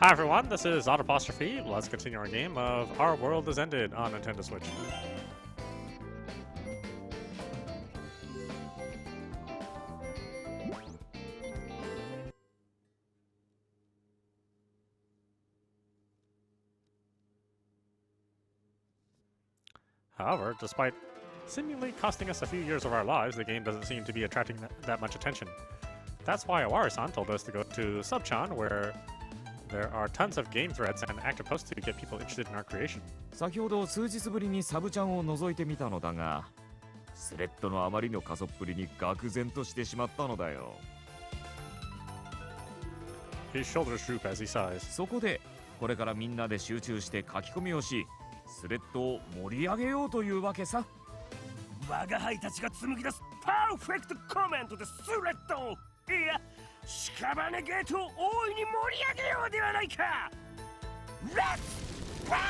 Hi everyone, this is audap. Let's continue our game of Our World Has Ended on Nintendo Switch. However, despite seemingly costing us a few years of our lives, the game doesn't seem to be attracting that much attention. That's why Awari-san told us to go to Subchan, where there are tons of game threads and active posts to get people interested in our creation. 先ほど数日ぶりにサブチャンを覗いてみたのだが、スレッドのあまりの加速っぷりに愕然としてしまったのだよ。His shoulders droop as he sighs. そこで、これからみんなで集中して書き込みをし、スレッドを盛り上げようというわけさ。我が輩たちが紡ぎ出すパーフェクトコメントでスレッド、いや屍ゲートを大いに盛り上げようではないか。レッツバー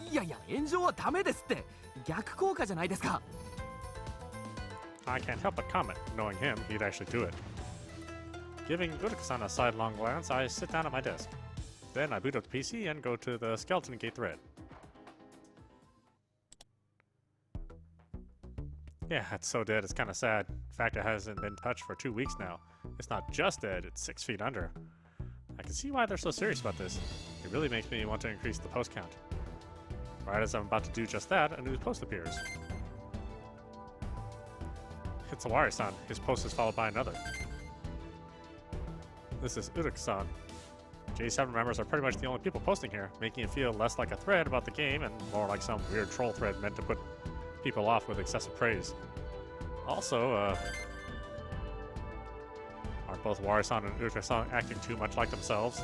ン！いやいや、炎上はダメですって。逆効果じゃないですか。I can't help but comment. Knowing him, he'd actually do it. Giving Uruka-san a sidelong glance, I sit down at my desk. Then I boot up the PC and go to the Skeleton Gate thread. Yeah, it's so dead, it's kind of sad. In fact, it hasn't been touched for 2 weeks now. It's not just dead, it's 6 feet under. I can see why they're so serious about this. It really makes me want to increase the post count. Right as I'm about to do just that, a new post appears. It's Awari-san. His post is followed by another. This is Uruka-san. J7 members are pretty much the only people posting here, making it feel less like a thread about the game and more like some weird troll thread meant to put people off with excessive praise. Also, aren't both Awari-san and Uruka-san acting too much like themselves?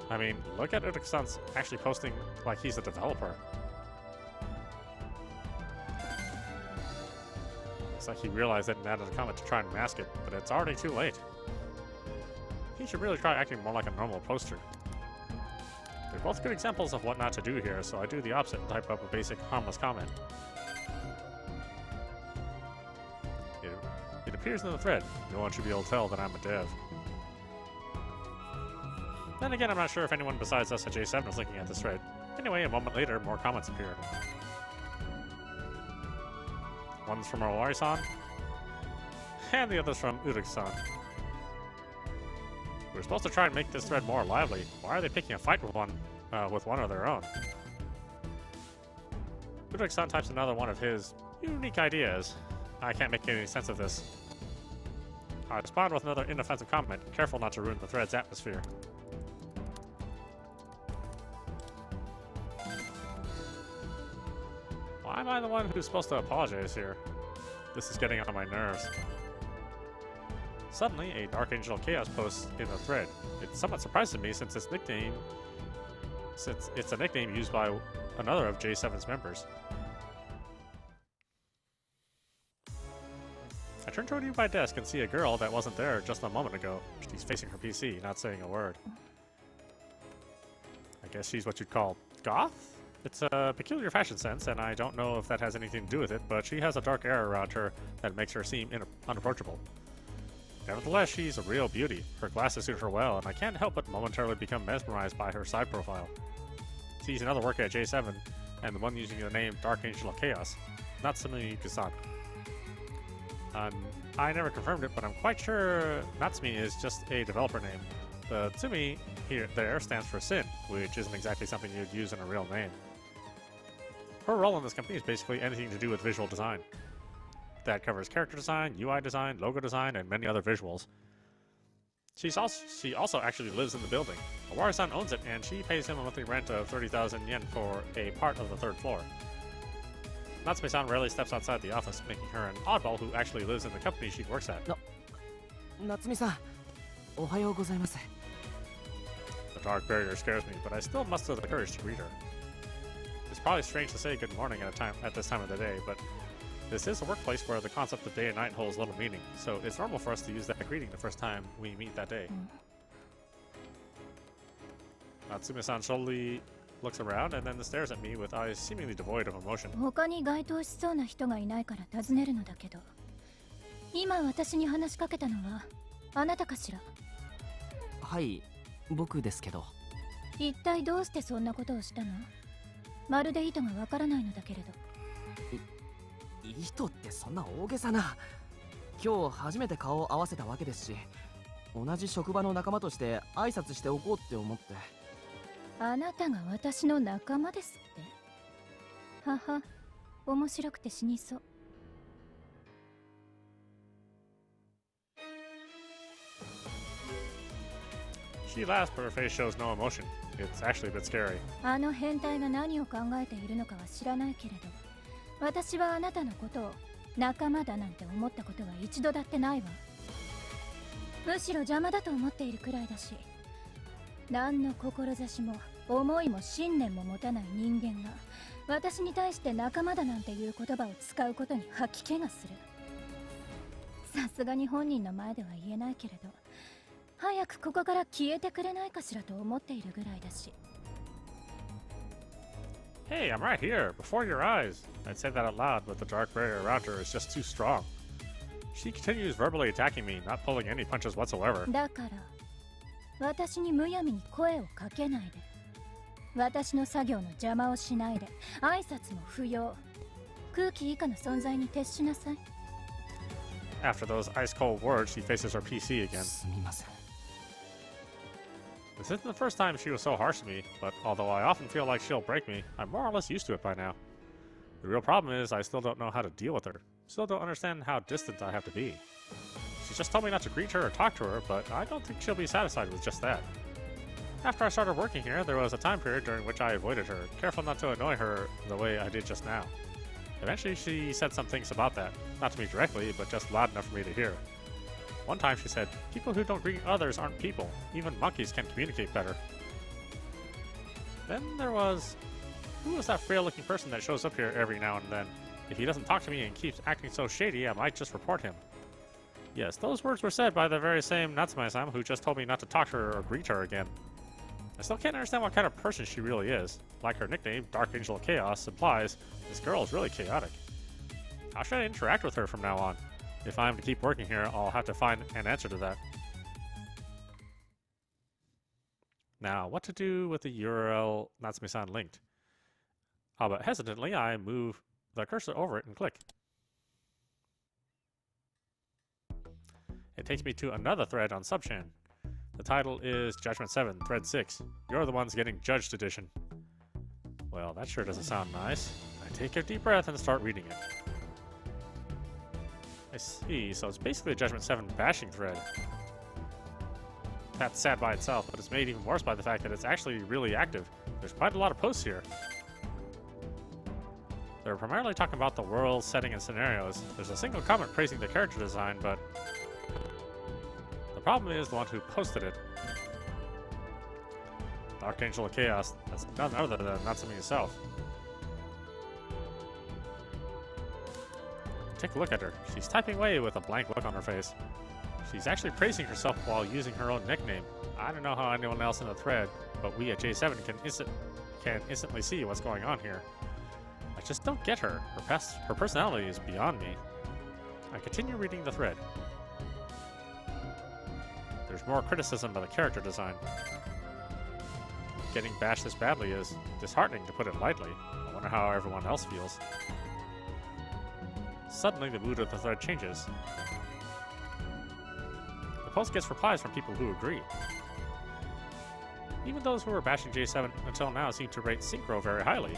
I mean, look at Uruka-san's actually posting like he's a developer. Looks like he realized it and added a comment to try and mask it, but it's already too late. He should really try acting more like a normal poster. They're both good examples of what not to do here, so I do the opposite and type up a basic, harmless comment. It appears in the thread. No one should be able to tell that I'm a dev. Then again, I'm not sure if anyone besides us at J7 is looking at this thread. Anyway, a moment later, more comments appear. One's from Awari-san, and the other's from Uruka-san. We're supposed to try and make this thread more lively. Why are they picking a fight with one of their own? Uruka-san types another one of his unique ideas. I can't make any sense of this. I respond with another inoffensive comment, careful not to ruin the thread's atmosphere. Why am I the one who's supposed to apologize here? This is getting on my nerves. Suddenly, a Dark Angel of Chaos posts in the thread. It somewhat surprises me since it's a nickname used by another of J7's members. I turn toward my desk and see a girl that wasn't there just a moment ago. She's facing her PC, not saying a word. I guess she's what you'd call goth? It's a peculiar fashion sense, and I don't know if that has anything to do with it, but she has a dark air around her that makes her seem unapproachable. Nevertheless, she's a real beauty. Her glasses suit her well, and I can't help but momentarily become mesmerized by her side profile. She's another worker at J7, and the one using the name Dark Angel of Chaos, Natsumi Yuki-san. I never confirmed it, but I'm quite sure Natsumi is just a developer name. The Tsumi there stands for Sin, which isn't exactly something you'd use in a real name. Her role in this company is basically anything to do with visual design. That covers character design, UI design, logo design, and many other visuals. She also actually lives in the building. Awari-san owns it, and she pays him a monthly rent of 30,000 yen for a part of the 3rd floor. Natsumi-san rarely steps outside the office, making her an oddball who actually lives in the company she works at. Natsumi-san, ohayou gozaimasu. The dark barrier scares me, but I still muster the courage to greet her. It's probably strange to say good morning at this time of the day, but this is a workplace where the concept of day and night holds little meaning, so it's normal for us to use that greeting the first time we meet that day. Natsumi-san slowly looks around and then stares at me with eyes seemingly devoid of emotion. 他に該当しそうな人がいないから尋ねるのだけど、今私に話しかけたのはあなたかしら？はい、僕ですけど。一体どうしてそんなことをしたの？まるで意図がわからないのだけれど。意図ってそんな大げさな。今日初めて顔を合わせたわけですし、同じ職場の仲間として挨拶しておこうって思って。あなたが私の仲間ですって？はは、面白くて死にそう。She laughs, but her face shows no emotion. It's actually a bit scary. あの変態が何を考えているのかは知らないけれど、私はあなたのことを仲間だなんて思ったことは一度だってないわ。むしろ邪魔だと思っているくらいだし、何の志も思いも信念も持たない人間が私に対して仲間だなんていう言葉を使うことに吐き気がする。さすがに本人の前では言えないけれど、早くここから消えてくれないかしらと思っているぐらいだし。 Hey, I'm right here, before your eyes. I'd say that out loud, but the dark barrier around her is just too strong. She continues verbally attacking me, not pulling any punches whatsoever. だから私にむやみに声をかけないで、私の作業の邪魔をしないで、挨拶も不要、空気以下の存在に徹しなさい。 After those ice-cold words, she faces her PC again. すみません。 This isn't the first time she was so harsh to me, but although I often feel like she'll break me, I'm more or less used to it by now. The real problem is I still don't know how to deal with her. Still don't understand how distant I have to be. She just told me not to greet her or talk to her, but I don't think she'll be satisfied with just that. After I started working here, there was a time period during which I avoided her, careful not to annoy her the way I did just now. Eventually, she said some things about that. Not to me directly, but just loud enough for me to hear. One time she said, "People who don't greet others aren't people. Even monkeys can communicate better." Then there was... Who was that frail-looking person that shows up here every now and then? If he doesn't talk to me and keeps acting so shady, I might just report him. Yes, those words were said by the very same Natsume-sama who just told me not to talk to her or greet her again. I still can't understand what kind of person she really is. Like her nickname, Dark Angel of Chaos, implies, this girl is really chaotic. How should I interact with her from now on? If I'm to keep working here, I'll have to find an answer to that. Now, what to do with the URL Natsume-san linked? But hesitantly, I move the cursor over it and click. It takes me to another thread on Subchan. The title is Judgment 7, Thread 6. You're the ones getting judged edition. Well, that sure doesn't sound nice. I take a deep breath and start reading it. I see, so it's basically a Judgment 7 bashing thread. That's sad by itself, but it's made even worse by the fact that it's actually really active. There's quite a lot of posts here. They're primarily talking about the world, setting, and scenarios. There's a single comment praising the character design, but the problem is the one who posted it. Dark Angel of Chaos, that's none other than Natsume herself. Take a look at her. She's typing away with a blank look on her face. She's actually praising herself while using her own nickname. I don't know how anyone else in the thread, but we at J7 can instantly see what's going on here. I just don't get her. Her personality is beyond me. I continue reading the thread. There's more criticism of the character design. Getting bashed this badly is disheartening, to put it lightly. I wonder how everyone else feels. Suddenly, the mood of the thread changes. The post gets replies from people who agree. Even those who were bashing J7 until now seem to rate Synchro very highly.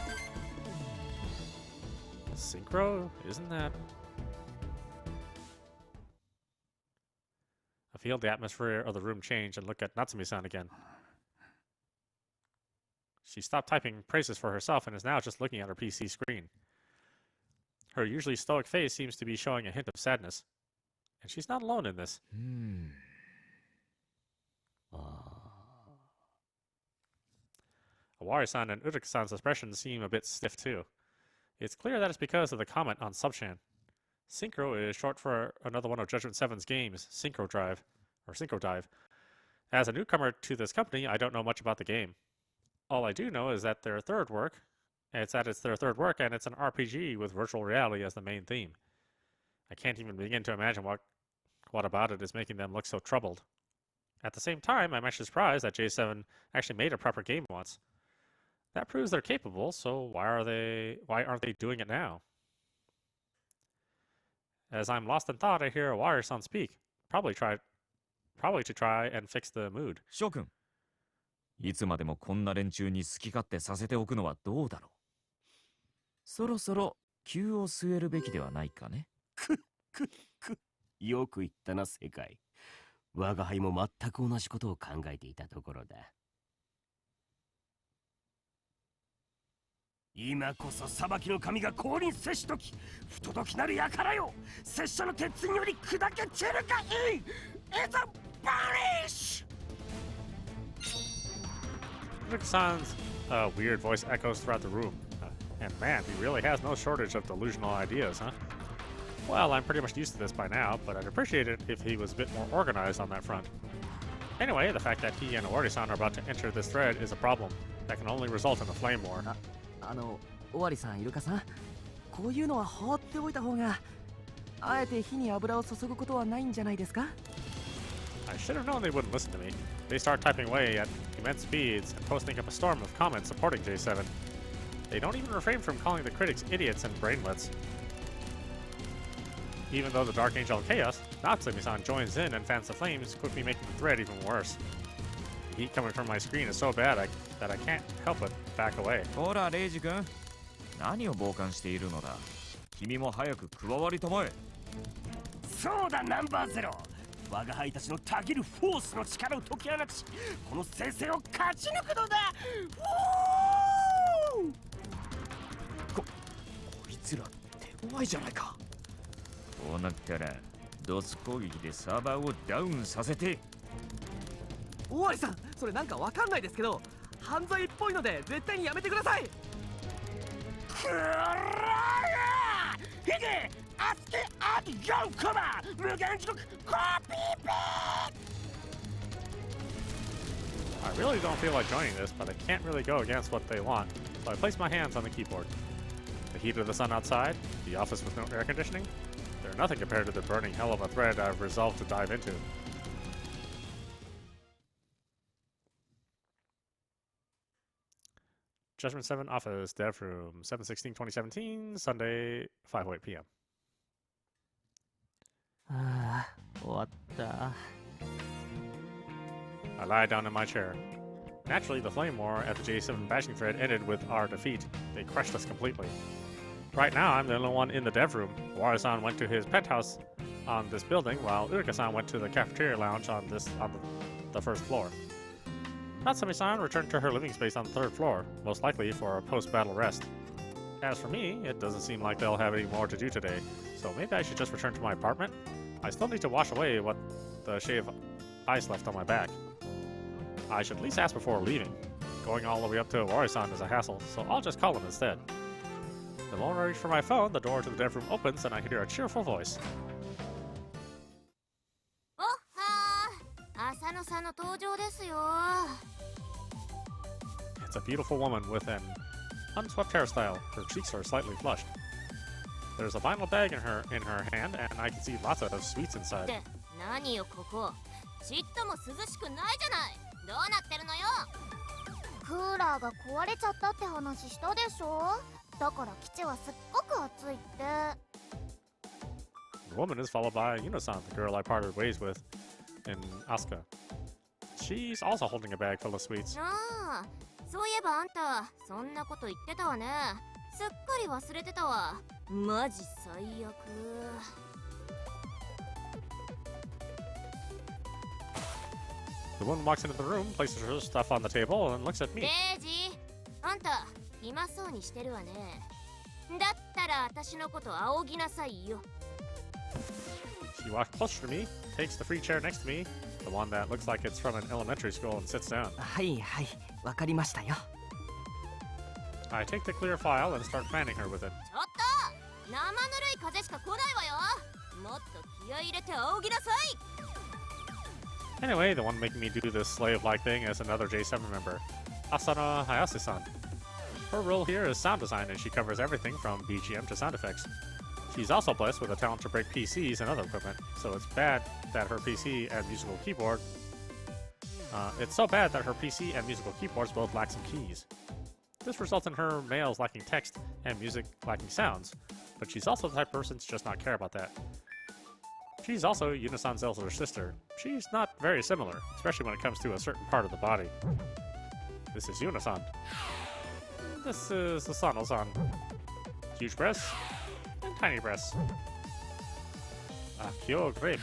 Synchro? Isn't that... I feel the atmosphere of the room change and look at Natsume-san again. She stopped typing praises for herself and is now just looking at her PC screen. Her usually stoic face seems to be showing a hint of sadness. And she's not alone in this. Awari-san and Uruka-san's expressions seem a bit stiff too. It's clear that it's because of the comment on Subchan. Synchro is short for another one of Judgment 7's games, Synchro Dive. As a newcomer to this company, I don't know much about the game. All I do know is that it's their third work, and it's an RPG with virtual reality as the main theme. I can't even begin to imagine what about it is making them look so troubled. At the same time, I'm actually surprised that J7 actually made a proper game once. That proves they're capable, so why aren't they doing it now? As I'm lost in thought, I hear a wire-son speak. Probably to try and fix the mood. 諸君、いつまでもこんな連中に好き勝手させておくのはどうだろう。そろそろ急を据えるべきではないかね。よく言ったな、世界。我が輩も全く同じことを考えていたところだ。今こそ裁きの神が降臨せしとき、不届きなる輩よ、拙者の鉄により砕け散るがいい。It's a banish! Uruka-san's weird voice echoes throughout the room. And man, he really has no shortage of delusional ideas, huh? Well, I'm pretty much used to this by now, but I'd appreciate it if he was a bit more organized on that front. Anyway, the fact that he and Owari-san are about to enter this thread is a problem that can only result in a flame war. 尾張さん、イルカさん、こういうのは放っておいた方が、あえて火に油を注ぐことはないんじゃないですか? I should have known they wouldn't listen to me. They start typing away at immense speeds and posting up a storm of comments supporting J7. They don't even refrain from calling the critics idiots and brainlets. Even though the Dark Angel of Chaos, Natsumi-san joins in and fans the flames, quickly making the thread even worse. The heat coming from my screen is so bad that I can't help but back away. ほら、レイジ君。何を傍観しているのだ。君も早く加わりたまえ。そうだ、ナンバーゼロ。我が輩たちのたぎるフォースの力を解き放ち、この聖戦を勝ち抜くのだ。こいつら手強いじゃないか。こうなったらドス攻撃でサーバーをダウンさせて。尾張さん、それなんかわかんないですけど、犯罪っぽいので絶対にやめてください。くらやヒゲアスケアート4コマ無限時刻コピーペー I really don't feel like joining this, but I can't really go against what they want, so I place my hands on the keyboard. The heat of the sun outside, the office with no air conditioning, they're nothing compared to the burning hell of a thread I've resolved to dive into. Judgment 7 Office, Dev Room, 7/16/2017, Sunday, 5:08 p.m. ああ、終わった。I lie down in my chair. Naturally, the flame war at the J7 bashing thread ended with our defeat. They crushed us completely. Right now, I'm the only one in the dev room. Wara-san went to his penthouse on this building, while Uruka-san went to the cafeteria lounge on the first floor. Natsumi-san returned to her living space on the third floor, most likely for a post-battle rest. As for me, it doesn't seem like they'll have any more to do today, so maybe I should just return to my apartment? I still need to wash away what the shade of ice left on my back. I should at least ask before leaving. Going all the way up to Wari-san is a hassle, so I'll just call him instead. The moment I reach for my phone, the door to the dev room opens and I hear a cheerful voice. It's a beautiful woman with an unswept hairstyle. Her cheeks are slightly flushed. There's a vinyl bag in her hand, and I can see lots of sweets inside. 何よここ。ちっとも涼しくないじゃない。どうなってるのよ。クーラーが壊れちゃったって話したでしょ。だから基地はすっごく暑いって。The woman is followed by Yuno-san, the girl I parted ways with in Asuka. She's also holding a bag full of sweets. ああ、そういえばあんたそんなこと言ってたわね。すっかり忘れてたわ。マジ最悪。The woman walks into the room, places her stuff on the table, and looks at me. レイジ、あんた暇そうにしてるわね。だったら私のこと仰ぎなさいよ。She walks closer to me, takes the free chair next to me, the one that looks like it's from an elementary school, and sits down. はいはい、わかりましたよ。I take the clear file and start fanning her with it. ちょっと生ぬるい風しか来ないわよ。もっと気合い入れて仰ぎなさい。Anyway, the one making me do this slave-like thing is another J7 member, Asana Hayase-san. Her role here is sound design, and she covers everything from BGM to sound effects. She's also blessed with a talent to break PCs and other equipment, so it's bad that her PC and musical keyboard It's so bad that her PC and musical keyboards both lack some keys. This results in her mails lacking text and music lacking sounds, but she's also the type of person to just not care about that. She's also Unisan's elder sister. She's not very similar, especially when it comes to a certain part of the body. This is Unisan. This is Asano-san. Huge breasts and tiny breasts. Kyo Grape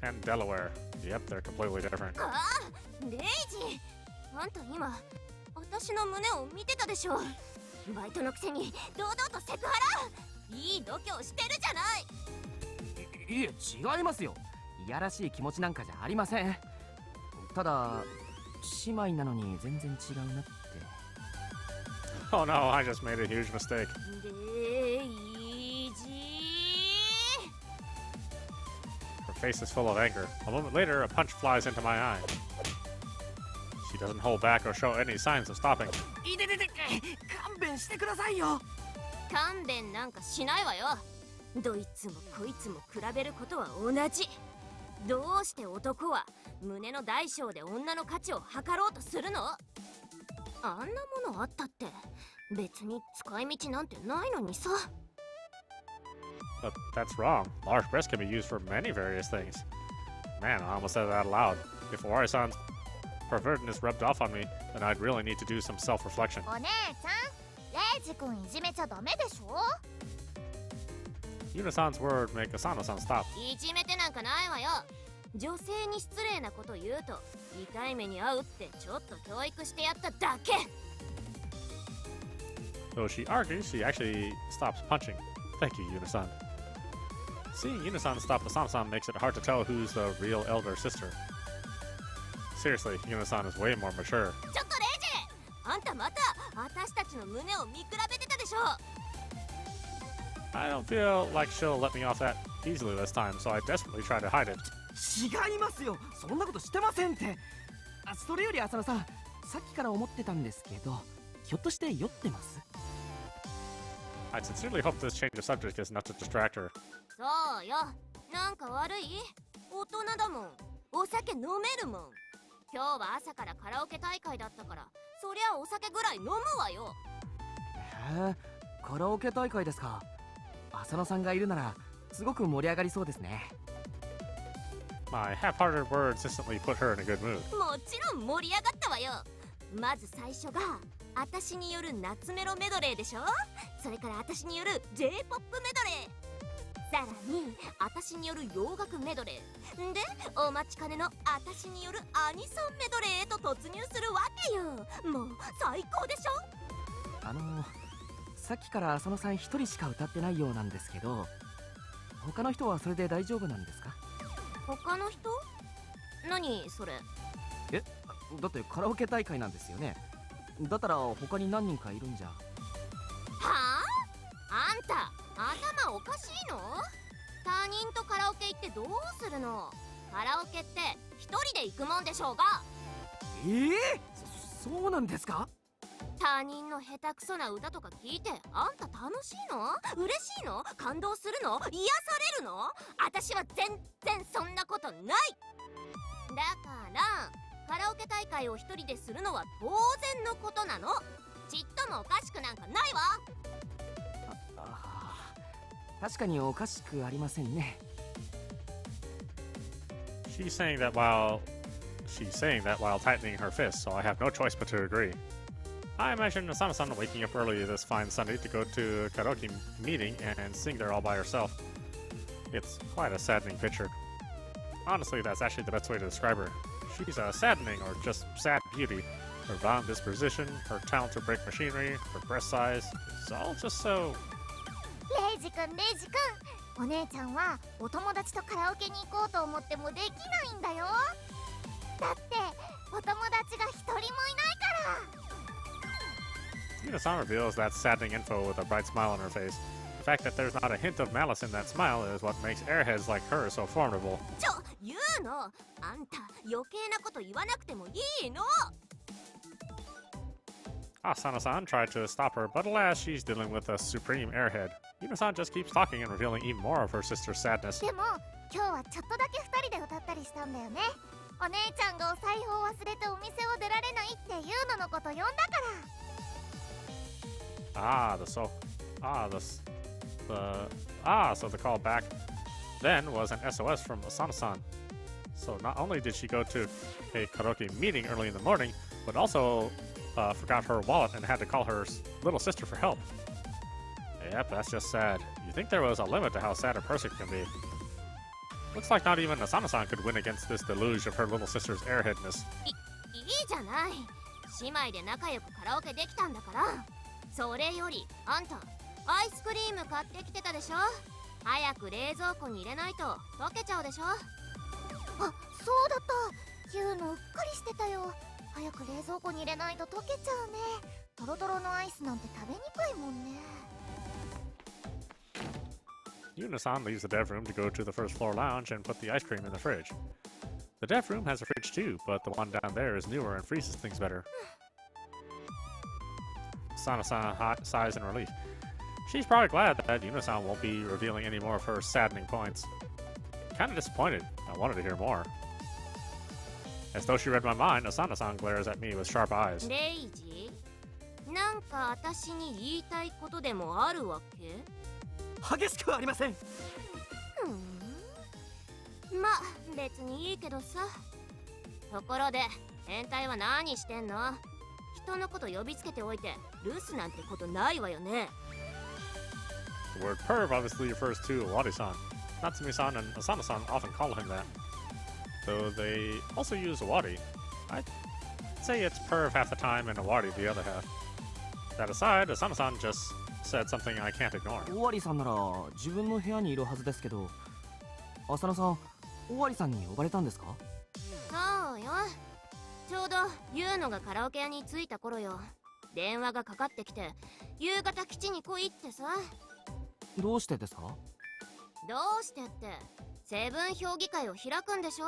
and Delaware. Yep, they're completely different. レイジ、あんた今私の胸を見てたでしょ。バイトのくせに堂々とセクハラ。いい度胸してるじゃない。いえ、違いますよ。いやらしい気持ちなんかじゃありません。ただ姉妹なのに全然違うなって。Oh no, I just made a huge mistake. レイジ。 Her face is full of anger. A moment later, a punch flies into my eye. She doesn't hold back or show any signs of stopping. いててて、勘弁してくださいよ。勘弁なんかしないわよ。どいつもこいつも比べることは同じ。どうして男は胸の大小で女の価値を測ろうとするの？あんなものあったって別に使い道なんてないのにさ。 But that's wrong. Large breasts can be used for many various things. Man, I almost said that out loud. If Owari-san's pervertedness rubbed off on me, then I'd really need to do some self-reflection. お姉ちゃん、レイジ君いじめちゃダメでしょ。 Unisan's word make Asano-san stop. いじめてなんかないわよ。女性に失礼なこと言うと痛い目に遭うってちょっと教育してやっただけ。 Though she argues, she actually stops punching. Thank you, Unisan. Seeing Unisan stop Asano-san makes it hard to tell who's the real elder sister. Seriously, Unisan is way more mature. ちょっとレイジ、あんたまた私たちの胸を見比べてたでしょ。 I don't feel like she'll let me off that easily this time, so I desperately try to hide it. 違いますよ。そんなことしてませんって。それより浅野さん、さっきから思ってたんですけど、ひょっとして酔ってます？ I sincerely hope this change of subject is not to distract her. そうよ。なんか悪い？大人だもん。お酒飲めるもん。今日は朝からカラオケ大会だったから、そりゃお酒ぐらい飲むわよ。へえ、カラオケ大会ですか。浅野さんがいるならすごく盛り上がりそうですね。 My half-hearted words instantly put her in a good mood. もちろん盛り上がったわよ。まず最初が私による夏メロメドレーでしょ。それから私による J-POP メドレー。さらに私による洋楽メドレーで、お待ちかねの私によるアニソンメドレーへと突入するわけよ。もう最高でしょ。さっきから浅野さん一人しか歌ってないようなんですけど、他の人はそれで大丈夫なんですか？他の人？何それ？え、だってカラオケ大会なんですよね。だったら他に何人かいるんじゃ。はあ？あんた頭おかしいの？他人とカラオケ行ってどうするの？カラオケって一人で行くもんでしょうが。そうなんですか？他人の下手くそな歌とか聞いてあんた楽しいの？嬉しいの？感動するの？癒されるの？私は全然そんなことない。だからカラオケ大会を一人でするのは当然のことなの。ちっともおかしくなんかないわ。確かにおかしくありませんね。 She's saying that while tightening her fist, so I have no choice but to agree. I imagine Asano-san waking up early this fine Sunday to go to a karaoke meeting and sing there all by herself. It's quite a saddening picture. Honestly, that's actually the best way to describe her. She's a saddening or just sad beauty. Her violent disposition, her talent to break machinery, her breast size, it's all just so... レイジ君、お姉ちゃんはお友達とカラオケに行こうと思ってもできないんだよ。だってお友達が一人もいないから。 Yunasan reveals that saddening info with a bright smile on her face. The fact that there's not a hint of malice in that smile is what makes airheads like her so formidable. 言うの？あんた余計なこと言わなくてもいいの。 Asano-san tried to stop her, but alas, she's dealing with a supreme airhead. Yunasan just keeps talking and revealing even more of her sister's sadness. でも今日はちょっとだけ二人で歌ったりしたんだよね。お姉ちゃんがお財布を忘れてお店を出られないっていうののこと呼んだから。So the call back then was an SOS from Asana-san. So not only did she go to a karaoke meeting early in the morning, but also forgot her wallet and had to call her little sister for help. Yep, that's just sad. You'd think there was a limit to how sad a person can be. Looks like not even Asana-san could win against this deluge of her little sister's airheadness. いいじゃない。姉妹で仲良くカラオケできたんだから。それよりあんたアイスクリーム買ってきてたでしょ。早く冷蔵庫に入れないと溶けちゃうでしょ。あ、そうだった。言うのうっかりしてたよ。早く冷蔵庫に入れないと溶けちゃうね。トロトロのアイスなんて食べにくいもんね。Yuna-san leaves the dev room to go to the first floor lounge and put the ice cream in the fridge. The dev room has a fridge too, but the one down there is newer and freezes things better. Sana-san sighs in relief. She's probably glad that Yuna-san won't be revealing any more of her saddening points. Kinda disappointed. I wanted to hear more. As though she read my mind, Asana-san glares at me with sharp eyes. レイジ、なんか私に言いたいことでもあるわけ？激しくはありません。ま、別にいいけどさ。ところで、変態は何してんの？人のこと呼びつけておいて、留守なんてことないわよね。The word perv obviously refers to Awari-san. Natsumi-san and Asana-san often call him that. Though they also use Awari. I'd say it's perv half the time and Awari the other half. That aside, Asana-san just said something I can't ignore. 尾張さんなら自分の部屋にいるはずですけど、浅野さん、尾張さんに呼ばれたんですか？そうよ。ちょうどユーノがカラオケ屋に着いた頃よ。電話がかかってきて、夕方基地に来いってさ。どうしてですか？どうしてって、セブン評議会を開くんでしょ？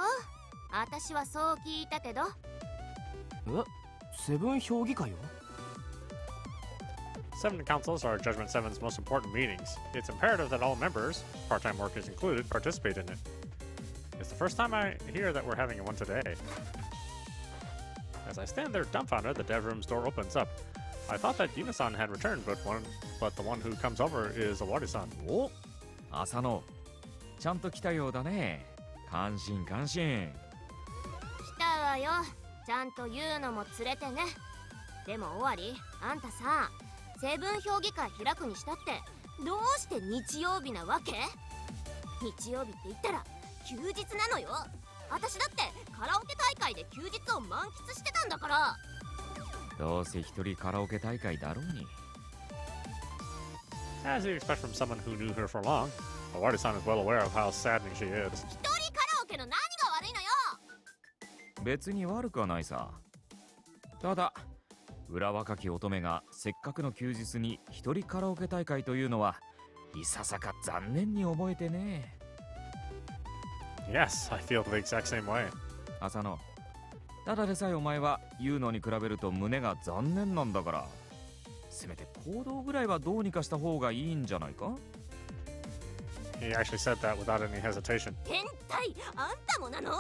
私はそう聞いたけど。セブン評議会をSeven councils are Judgment 7's most important meetings. It's imperative that all members, part-time workers included, participate in it. It's the first time I hear that we're having one today. As I stand there dumbfounded, the dev room's door opens up. I thought that Yuna-san had returned, but the one who comes over is Awari-san. お、浅野、ちゃんと来たようだね。感心感心。来たわよ。ちゃんとユーノも連れてね。でも終わり、あんたさ、セブン評議会開くにしたってどうして日曜日なわけ？日曜日って言ったら休日なのよ。私だってカラオケ大会で休日を満喫してたんだから。どうせ一人カラオケ大会だろうに。As you'd expect from someone who knew her for long, Awari-san is well aware of how saddening she is. 一人カラオケの何が悪いのよ。別に悪くはないさ。ただ裏若き乙女がせっかくの休日に一人カラオケ大会というのはいささか残念に思えてね。Yes, I feel the exact same way. 浅野、ただでさえお前は言うのに比べると胸が残念なんだから、せめて行動ぐらいはどうにかした方がいいんじゃないか？ He actually said that without any hesitation. 変態、あんたもなの？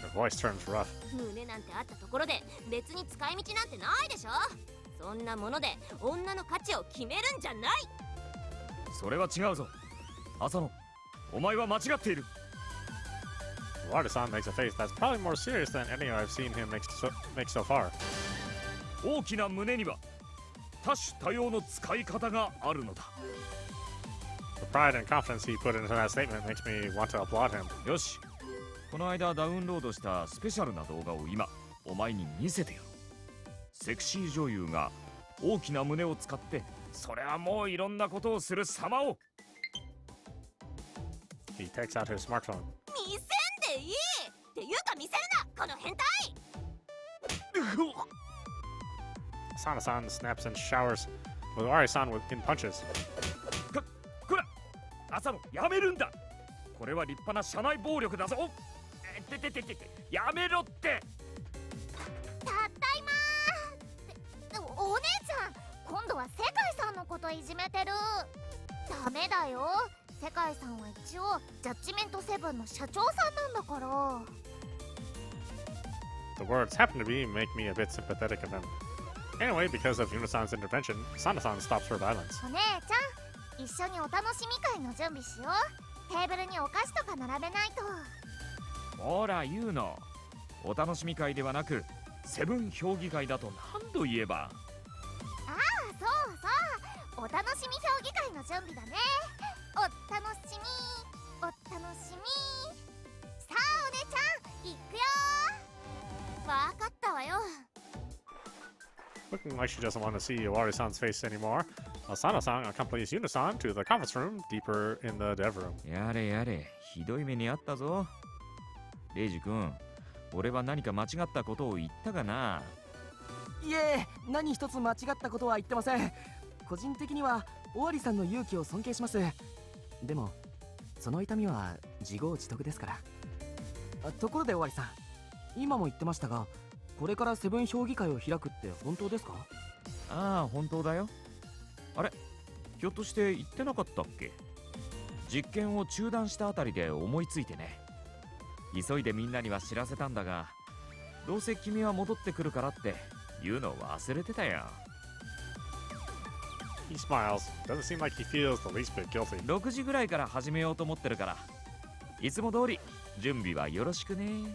Her voice turns rough. 胸なんてあったところで別に使い道なんてないでしょ。そんなもので女の価値を決めるんじゃない。それは違うぞ。浅野、お前は間違っている。Awari-san makes a face that's probably more serious than any I've seen him make so far. 大きな胸には多種多様の使い方があるのだ。The pride and confidence he put into that statement makes me want to applaud him. よし、この間ダウンロードしたスペシャルな動画を今お前に見せてやる。セクシー女優が大きな胸を使ってそれはもういろんなことをする様を。 He takes out his smartphone. 見せんでいいっていうか見せるな、この変態。Asana-san snaps and showers with Awari-san in punches. こら、浅野、やめるんだ。これは立派な社内暴力だぞ。やめろって。たったいまー。お姉ちゃん、今度は世界さんのこといじめてる。ダメだよ。世界さんは一応ジャッジメントセブンの社長さんなんだから。The words happen to be make me a bit sympathetic of him. Anyway, because of Yunasan's intervention, Sana-san stops her violence. お姉ちゃん、一緒にお楽しみ会の準備しよう。テーブルにお菓子とか並べないと。ほらユーノ、お楽しみ会ではなくセブン評議会だと何度言えば。ああ、そうそう、お楽しみ評議会の準備だね。お楽しみ、お楽しみ。さあお姉ちゃん、行くよ。わかったわよ。Looking like she doesn't want to see Iwari-san's face anymore, Asana-san accompanies Yunasan to the conference room deeper in the dev room. やれやれ、ひどい目にあったぞ。レイジ君、俺は何か間違ったことを言ったかな。いえ、何一つ間違ったことは言ってません。個人的には尾張さんの勇気を尊敬します。でもその痛みは自業自得ですから。ところで尾張さん、今も言ってましたが、これからセブン評議会を開くって本当ですか？ああ、本当だよ。あれ、ひょっとして言ってなかったっけ？実験を中断したあたりで思いついてね。急いでみんなには知らせたんだが、どうせ君は戻ってくるからって言うのを忘れてたよ。He smiles. Doesn't seem like he feels the least bit guilty. 6時ぐらいから始めようと思ってるから、いつも通り準備はよろしくね。He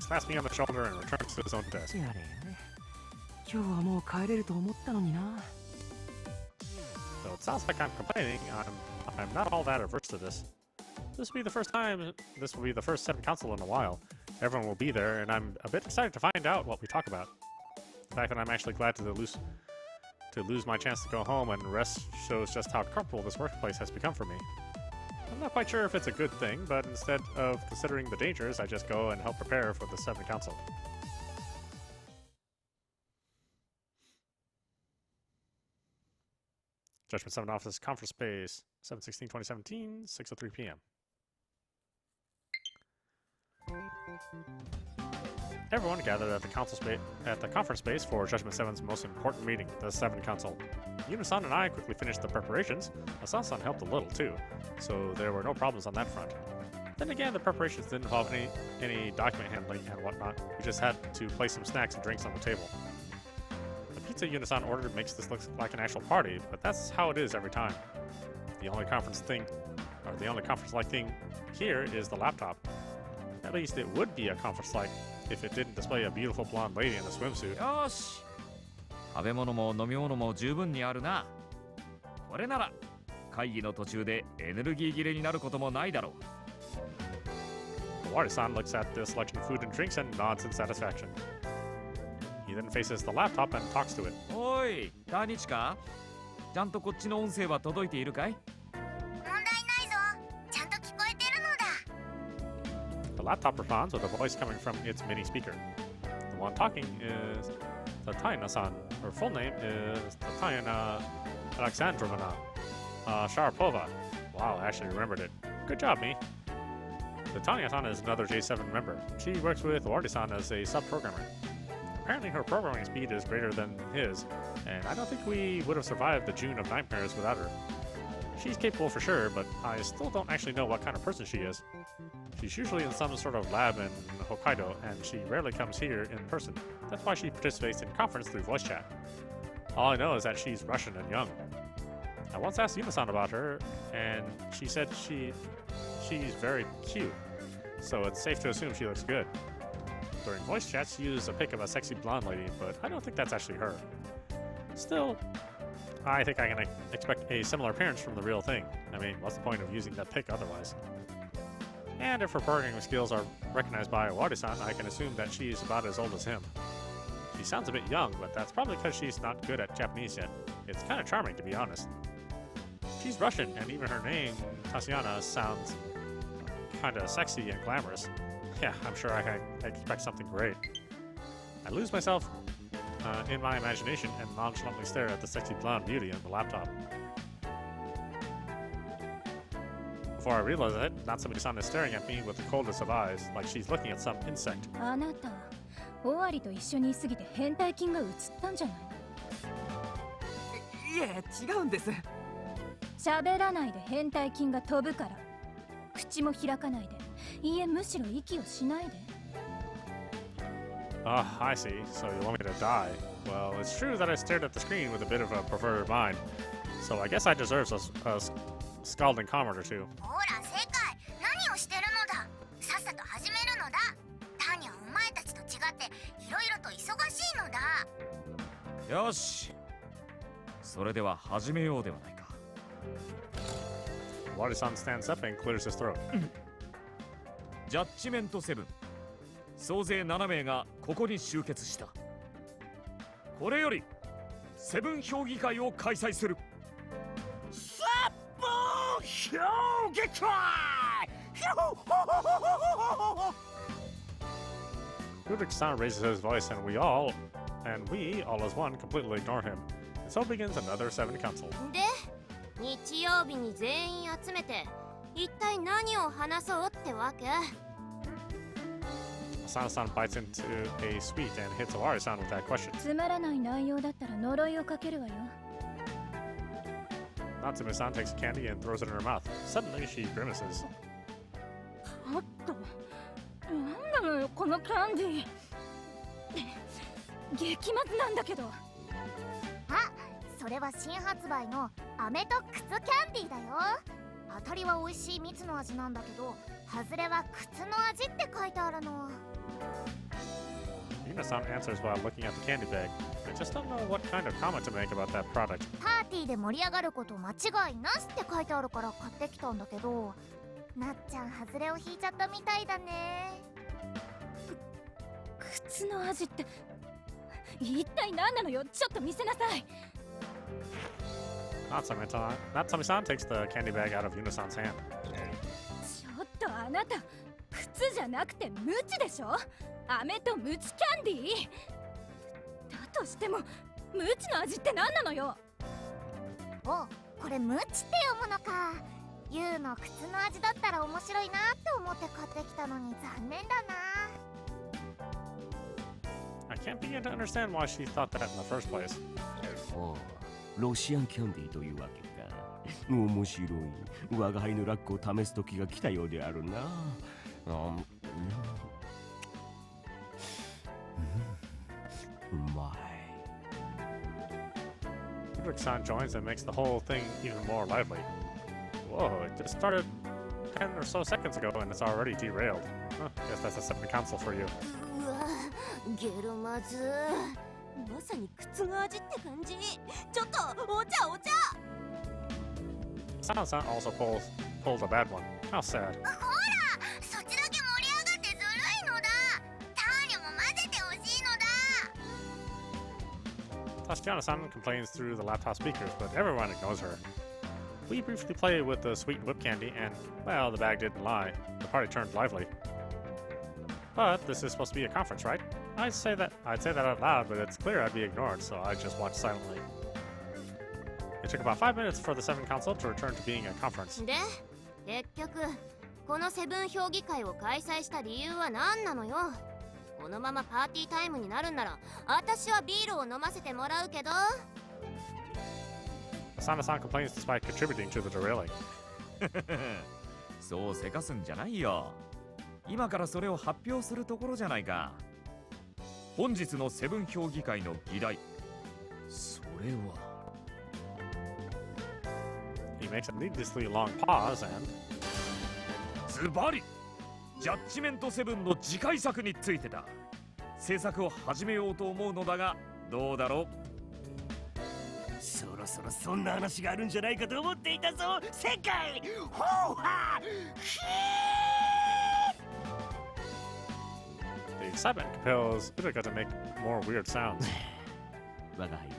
slaps me on the shoulder and returns to his own desk. やれやれ、今日はもう帰れると思ったのにな。So it sounds like I'm complaining. I'm not all that averse to this. This will be the first time. This will be the first Seven Council in a while. Everyone will be there, and I'm a bit excited to find out what we talk about. The fact that I'm actually glad to lose my chance to go home and rest shows just how comfortable this workplace has become for me. I'm not quite sure if it's a good thing, but instead of considering the dangers, I just go and help prepare for the Seven Council. Judgment 7 Office Conference Space, 7/16/2017, 6:03 p.m. Everyone gathered at the conference space for Judgment 7's most important meeting, the Seven Council. Yunasan and I quickly finished the preparations. Asakusa helped a little too, so there were no problems on that front. Then again, the preparations didn't involve any document handling and whatnot. We just had to place some snacks and drinks on the table. The pizza Yunasan ordered makes this look like an actual party, but that's how it is every time. The only conference-like thing here is the laptop. At least it would be a conference-like if it didn't display a beautiful blonde lady in a swimsuit. よし、食べ物も飲み物も十分にあるな。これなら会議の途中でエネルギー切れになることもないだろう。Iwari-san looks at the selection of food and drinks and nods in satisfaction. He then faces the laptop and talks to it. おい、タニチカ、ちゃんとこっちの音声は届いているかい？問題ないぞ。ちゃんと聞こえてるのだ。The laptop responds with a voice coming from its mini speaker. The one talking is Tatiana-san. Her full name is Tatiana Alexandrovna Sharapova. Wow, I actually remembered it. Good job, me. Tatiana-san is another J7 member. She works with Iwari-san as a sub-programmer. Apparently her programming speed is greater than his, and I don't think we would have survived the June of Nightmares without her. She's capable for sure, but I still don't actually know what kind of person she is. She's usually in some sort of lab in Hokkaido, and she rarely comes here in person. That's why she participates in conference through voice chat. All I know is that she's Russian and young. I once asked Yunasan about her, and she said she's very cute, so it's safe to assume she looks good. During voice chats, she uses a pic of a sexy blonde lady, but I don't think that's actually her. Still, I think I can expect a similar appearance from the real thing. I mean, what's the point of using that pic otherwise? And if her programming skills are recognized by Iwari-san, I can assume that she's about as old as him. She sounds a bit young, but that's probably because she's not good at Japanese yet. It's kind of charming, to be honest. She's Russian, and even her name, Tatiana, sounds kind of sexy and glamorous. Yeah, I'm sure I can expect something great. I lose myself in my imagination and nonchalantly stare at the sexy blonde beauty on the laptop. Before I realize it, Natsumi-san is staring at me with the coldest of eyes, like she's looking at some insect. あなた、尾張と一緒にいすぎて変態菌が移ったんじゃない？いえ、違うんです。喋らないで変態菌が飛ぶから。口も開かないで、いえむしろ息をしないで。I see. So you want me to die? Well, it's true that I stared at the screen with a bit of a perverted mind. So I guess I deserve a scalding comment or two. ほら世界、何をしてるのだ。さっさと始めるのだ。タニはお前たちと違っていろいろと忙しいのだ。よし、それでは始めようではないか。Wari-san stands up and clears his throat. ジャッジメント7、総勢7名がここに集結した。これよりセブン評議会を開催する。サッポー評議会。 Udrik-san raises his voice, and we all as one, completely ignore him. And so begins another 7 council. で、日曜日に全員集めて一体何を話そうってわけ？ Asana-san bites into a sweet and hits Owari-san with that question. つまらない内容だったら呪いをかけるわよ。 Natsume-san takes candy and throws it in her mouth. Suddenly, she grimaces. ちょっと、なんなのよこのキャンディー。激まずなんだけど。あ、それは新発売の飴と靴キャンディーだよ。当たりは美味しい蜜の味なんだけど、外れは靴の味って書いてあるの。 Yuna-san answers while looking at the candy bag. I just don't know what kind of comment to make about that product. パーティーで盛り上がること間違いなしって書いてあるから買ってきたんだけど、なっちゃん外れを引いちゃったみたいだね。靴の味って一体何なのよ。ちょっと見せなさい。 Natsume-san takes the candy bag out of Yuna-san's hand. ちょっとあなた、靴じゃなくてムチでしょ。飴とムチキャンディーだとしても、ムチの味って何なのよ。お、これムチって読むのか。ユウの靴の味だったら面白いなって思って買ってきたのに残念だな。 I can't begin to understand why she thought that in the first place. ほう、ロシアンキャンディーというわけか。面白い。我が輩のラックを試す時が来たようであるな。うまい。 Udrik-san joins and makes the whole thing even more lively. Whoa, it just started 10 or so seconds ago and it's already derailed. Huh, guess that's a 7 council for you. うわ、ゲロまず。まさに靴の味って感じ。ちょっとお茶お茶。 Asana-san also pulled a bad one. How sad. ほら、そっちだけ盛り上がってずるいのだ。ターニョも混ぜてほしいのだ。 Tashiana-san complains through the laptop speakers, but everyone ignores her. We briefly play with the sweet whip candy, and, well, the bag didn't lie. The party turned lively. But this is supposed to be a conference, right? I'd say that out loud, but it's clear I'd be ignored, so I just watched silently. It took about 5 minutes for the 7 council to return to being a conference. で、結局このセブン評議会を開催した理由は何なのよ。このままパーティータイムになるんなら、私はビールを飲ませてもらうけど。 Asana-san complains despite contributing to the derailing. そうせかすんじゃないよ。今からそれを発表するところじゃないか。本日のセブン評議会の議題、それは。 He makes a needlessly long pause and... ズバリジャッジメント7の次回作についてだ。制作を始めようと思うのだが、どうだろう。そろそろそんな話があるんじゃないかと思っていたぞ。世界ほうはひThe excitement compels Udrika to make more weird sounds. 我が輩は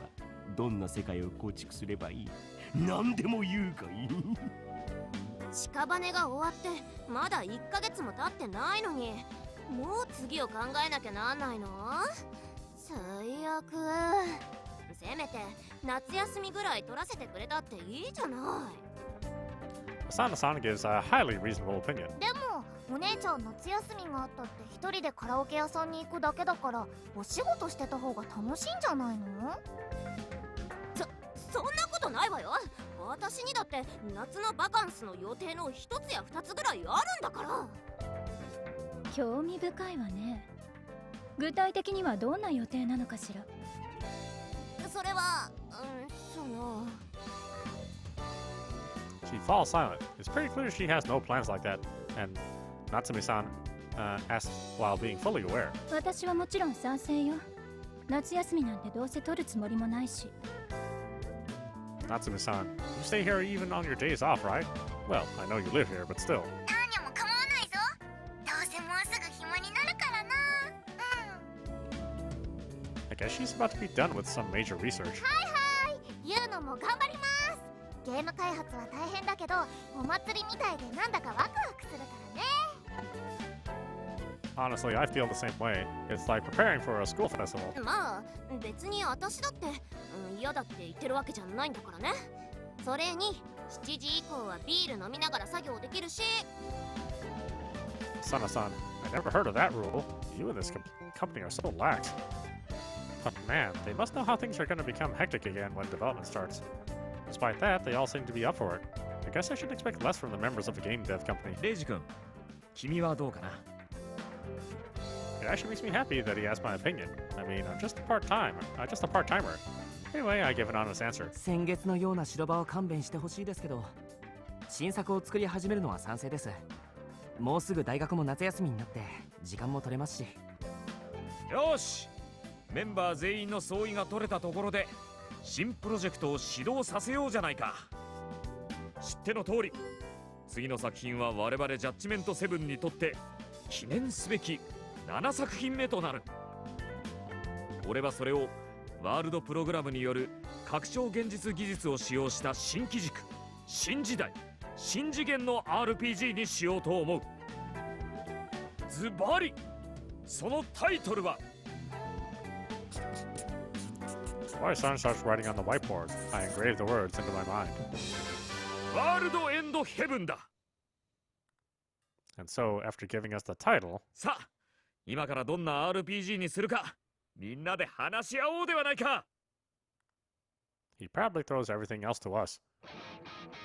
どんな世界を構築すればいい。何でも言うかい。屍が終わってまだ1ヶ月も経ってないのに、もう次を考えなきゃなんないの？最悪。せめて夏休みぐらい取らせてくれたっていいじゃない。 Asana-san gives a highly reasonable opinion. でもお姉ちゃん夏休みがあったって一人でカラオケ屋さんに行くだけだから、お仕事してた方が楽しいんじゃないの？そんなことないわよ。私にだって夏のバカンスの予定の一つや二つぐらいあるんだから。興味深いわね。具体的にはどんな予定なのかしら。それは、その She falls silent. It's pretty clear she has no plans like that. And Natsumi-san asks while being fully aware. 私はもちろん賛成よ。夏休みなんてどうせ取るつもりもないし。Natsumi-san, you stay here even on your days off, right? Well, I know you live here, but still. ターニャも構わないぞ。どうせもうすぐ暇になるからな。I guess she's about to be done with some major research. はいはい、ユーノも頑張ります。ゲーム開発は大変だけど、お祭りみたいでなんだかワクワクするからね。Honestly, I feel the same way. It's like preparing for a school festival. まあ別に私だって、嫌だって言ってるわけじゃないんだからね。それに7時以降はビール飲みながら作業できるし。Sana-san, I never heard of that rule. You and this company are so lax. But man, they must know how things are going to become hectic again when development starts. Despite that, they all seem to be up for it. I guess I should expect less from the members of a game dev company. レイジ君、君はどうかな？ It actually makes me happy that he asked my opinion. I mean, I'm just a part-timer. Anyway, I give an honest answer. 先月のような白場を勘弁してほしいですけど、新作を作り始めるのは賛成です。もうすぐ大学も夏休みになって時間も取れますし。よし、メンバー全員の総意が取れたところで新プロジェクトを始動させようじゃないか。知っての通り、次の作品は我々ジャッジメント7にとって記念すべき7作品目となる。俺はそれをワールドプログラムによる拡張現実技術を使用した新機軸、新時代、新次元の RPG にしようと思う。ズバリそのタイトルは My son starts writing on the whiteboard. I engrave the words into my mind. ワールドエンドヘブンだ。 And so, after giving us the title, さあ、今からどんな RPG にするかみんなで話し合おうではないか。 he proudly throws everything else to us.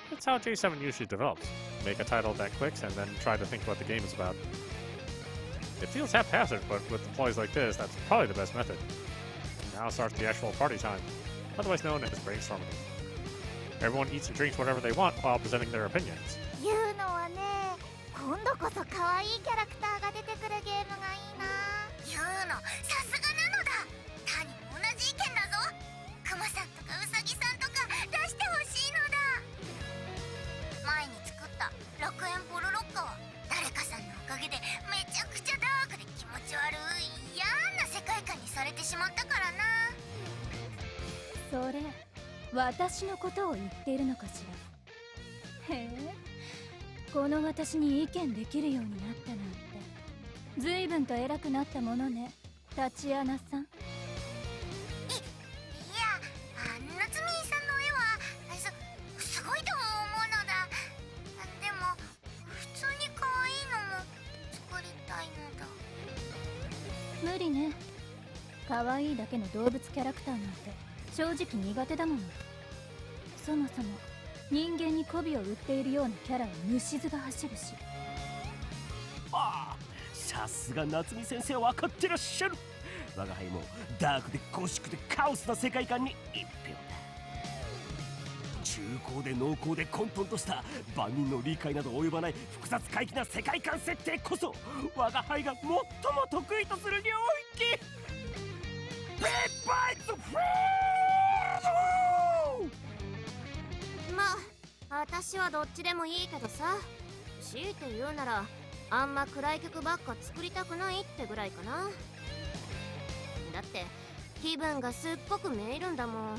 That's how J7 usually develops. Make a title that clicks and then try to think what the game is about. It feels haphazard, but with deploys like this, that's probably the best method. Now starts the actual party time, otherwise known as brainstorming. Everyone eats and drinks whatever they want while presenting their opinions. ユーノはね、今度こそ可愛いキャラクターが出てくるゲームがいいな。ユーノ、さすがなのだ。タニも同じ意見だぞ。クマさんとかウサギさんとか出してほしいのだ。前に作った楽園ポロロッカは誰かさんのおかげでめちゃくちゃダークで気持ち悪い嫌な世界観にされてしまったからな。それ私のことを言っているのかしら。へえ、この私に意見できるようになったなんて随分と偉くなったものね、タチアナさん。いや、夏美さんの絵はすごいと思うのだ。でも普通に可愛いのも作りたいのだ。無理ね。可愛いだけの動物キャラクターなんて正直苦手だもの。そもそも人間に媚びを売っているようなキャラは虫唾が走るし。ああ、さすが夏美先生分かってらっしゃる。我が輩もダークでゴシックでカオスな世界観に一票だ。重厚で濃厚で混沌とした万人の理解など及ばない複雑怪奇な世界観設定こそ我が輩が最も得意とする領域。ビッバイツフリーまあ私はどっちでもいいけどさ、強いて言うならあんま暗い曲ばっか作りたくないってぐらいかな。だって気分がすっごくめいるんだもん。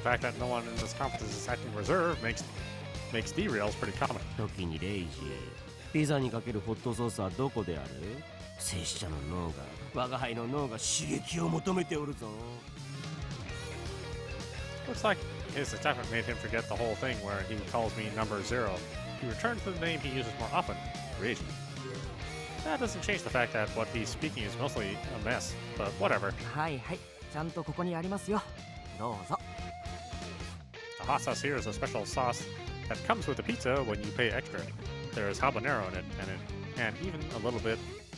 The fact that no one in this conference is acting reserved makes derails pretty common. 時にレイジ、ピザにかけるホットソースはどこである？拙者の脳が、我が輩の脳が刺激を求めておるぞ。 Looks like his attachment made him forget the whole thing where he calls me number 0. He returns to the name he uses more often, Reiji. That doesn't change the fact that what he's speaking is mostly a mess, but whatever. はいはい、ちゃんとここにありますよ。どうぞ。The hot sauce here is a special sauce that comes with the pizza when you pay extra. There's habanero in it, and even a little bit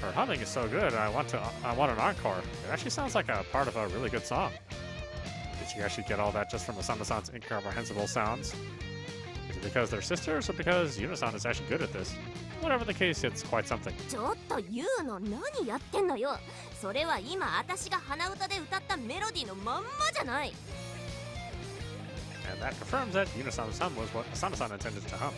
Her humming is so good, I want an encore. It actually sounds like a part of a really good song. Did you actually get all that just from Asana-san's incomprehensible sounds? Is it because they're sisters, or because Yuna-san is actually good at this? Whatever the case, it's quite something. ちょっと言うの何やってんのよ。それは今私が鼻歌で歌ったメロディーのまんまじゃない。 And that confirms that Yuna-san's hum was what Asana-san intended to hum.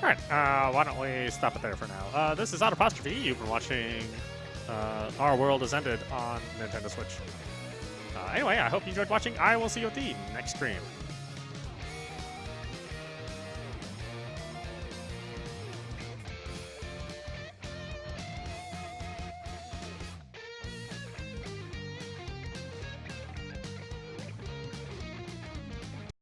Alright, why don't we stop it there for now. This is audap. You've been watching Our World Has Ended on Nintendo Switch. Anyway, I hope you enjoyed watching. I will see you at the next stream.